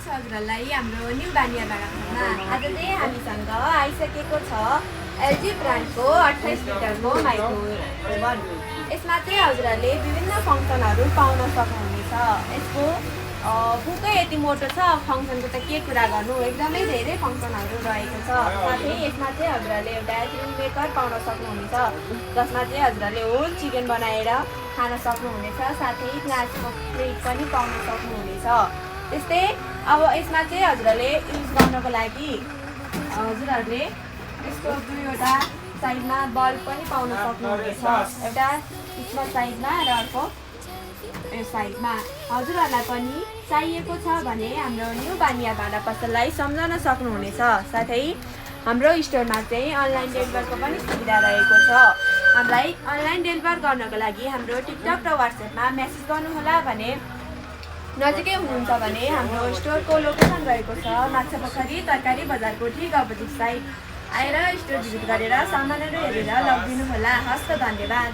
छ हजुरहरूलाई हाम्रो न्यू बानिया बागानमा। आज चाहिँ हामीसँग आइसकेको छ एलजी ब्रान्डको 28 लिटरको माइक्रो ओभन। यसमा चाहिँ हजुरहरूले विभिन्न फङ्सनहरू पाउन सक्नुहुनेछ। यसको बुकै यति मोटो छ, फङ्सनको त के कुरा गर्नु, एकदमै धेरै फङ्सनहरू रहेको छ। साथै यसमा चाहिँ हजुरहरूले एउटा चिकन मेकर पाउन सक्नुहुनेछ, जसमा चाहिँ हजुरहरूले होल चिकन बनाएर खान सक्नुहुनेछ। साथै ग्लासको प्लेट पनि पाउन सक्नुहुनेछ। त्यस्तै अब यसमा चाहिँ हजुरहरूले युज गर्नको लागि हजुरहरूले यसको दुईवटा साइडमा बल्ब पनि पाउन सक्नुहुनेछ, एउटा स्मल साइडमा र अर्को यो साइडमा। हजुरहरूलाई पनि चाहिएको छ भने हाम्रो न्यू बानिया भाँडा पसललाई सम्झन सक्नुहुनेछ। साथै हाम्रो स्टोरमा चाहिँ अनलाइन डेलिभरको पनि सुविधा रहेको छ। हामीलाई अनलाइन डेलिभर गर्नको लागि हाम्रो टिकटक र वाट्सएपमा मेसेज गर्नुहोला भने, नजिकै हुनुहुन्छ भने हाम्रो स्टोरको लोकेसन रहेको छ माछापोखरी तरकारी बजारको ठीक अपोजिट साइड। आएर स्टोर भिजिट गरेर सामानहरू हेरेर लगिदिनुहोला। हस्त धन्यवाद।